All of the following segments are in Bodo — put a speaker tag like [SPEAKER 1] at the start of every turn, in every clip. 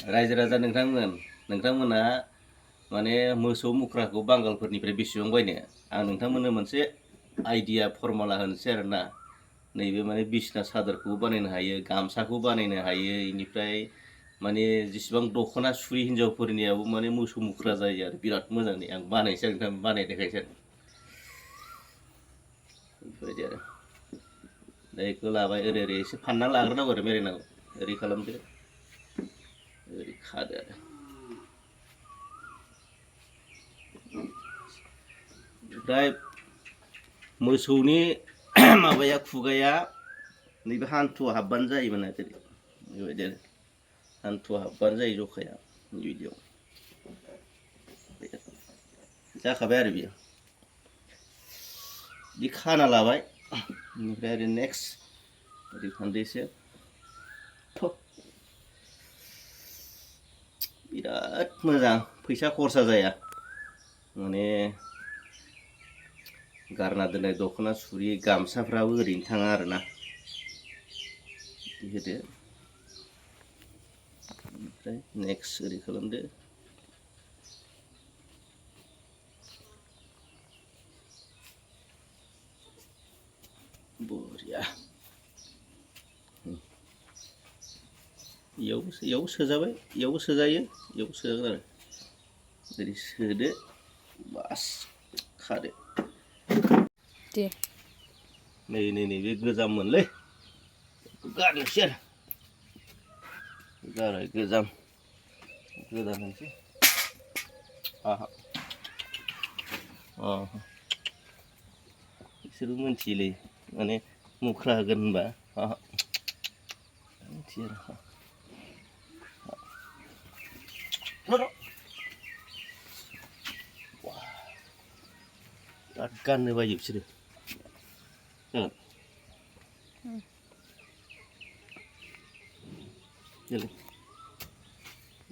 [SPEAKER 1] रायजो राजा नोंथांमोना माने मोसौ मुख्राखौ बांगालफोरनिफ्राय बेसेबां बायनो आं नोंथांमोननो मोनसे आइडिया फर्मुला होनोसै आरोना नैबे माने बिसना सादरखौबो बानायनो हायो गामसाखौ बानायनो हायो इनिफ्राय माने जेसेबां दख'ना सुरि हिन्जावफोरनियाबो माने मोसौ मुख्रा जायो आरो बिराद मोजांनि आं बानायनोसै आं नोंथां बानायदेखायसै बेफोरबायदि आरो दा बेखौ लाबाय ओरै एसे फानना लाग्रोनांगौ आरो मेरायनांगौ ओरै खालामदो ओरै खादो आरो ओमफ्राय मोसौनि माबाया खुगाया नैबे हान्थुआव हाबबानो जायोमोन आरो बेबायदि आरो हान्थुआव हाबबानो जायो जखाया बिदियाव जाखाबाय आरो बियो बिदि खाना लाबाय बेनिफ्राय आरो नेक्स्ट ओरै फानदो बिराद मोजां फैसा खरसा जाया माने गारना दोननाय दख'ना सुरि गामसाफ्राबो ओरैनो थाङा आरोना बिदि होदो ओमफ्राय नेक्स्ट ओरै खालामदो बरिया इयावबो सोजाबाय इयावबो सोजायो इयावबो सोजागोन आरो ओरै सोदो बास खादो
[SPEAKER 2] दे
[SPEAKER 1] नै बे गोजाममोनलै गारनोसै आरो जाबाय गोजाम गोदान होनसै बिसोरबो मोनथियोलै माने मुख्रा होगोन होनबा मिथियो आरो बिराद गाननो बायो बिसोरो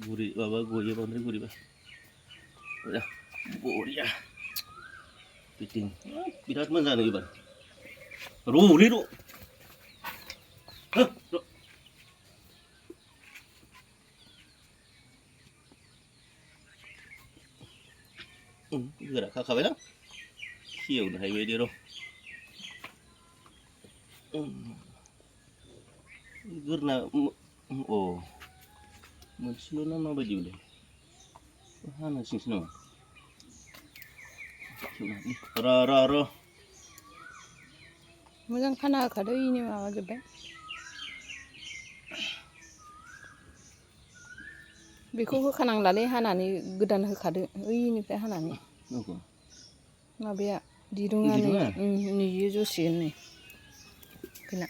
[SPEAKER 1] गुरै माबा गयो बांद्राय गुरैबा बरिया फिटिं बिराद मोजां एबार र'लै र' गोरा खाखाबायना खेवनो हायिबायदि र' गोरना मोनसेल' ना माबायदि बेलाय हानांसिगोनसो नामा र'
[SPEAKER 2] मोजां खाना होखादो इनो माबाजोब्बाय बेखौ होखानांलालै हानानै गोदान होखादो ओइनिफ्राय हानानै माबाया दिरुङा नैयो जसिगोन नै बेना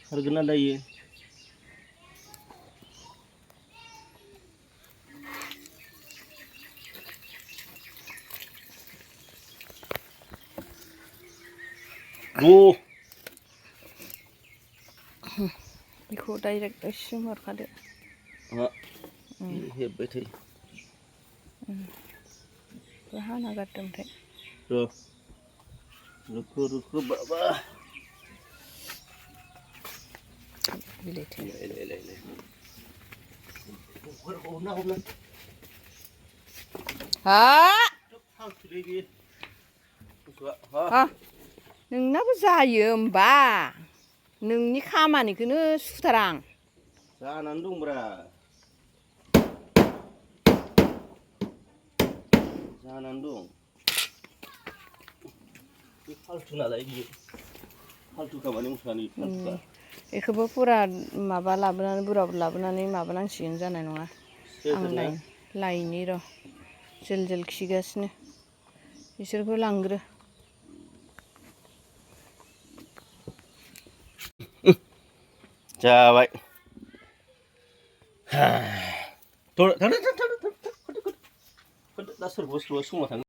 [SPEAKER 1] खारगोन ना दायो
[SPEAKER 2] बेखौ डाइरेक्ट सिम हरखादो
[SPEAKER 1] हेब्बाय थायो
[SPEAKER 2] हाना गारदो ओमफ्राय
[SPEAKER 1] रुखो बाबा
[SPEAKER 2] नोंनाबो जायो होमबा नोंनि खामानिखौनो सुथारा आं
[SPEAKER 1] जानानै दंब्रा जानानै दं बे फाल्थु नालाय बियो फाल्थु खामानि मुसानि फाल्थुखा
[SPEAKER 2] बेखौबो फुरा माबा लाबोनानै बुराब लाबोनानै माबानांसिगोन जानाय नङा आं लायनि र' जोल खिगासिनो बिसोरखौ लांग्रो
[SPEAKER 1] जाबाय दा सोरबा सोरबा समा थाङो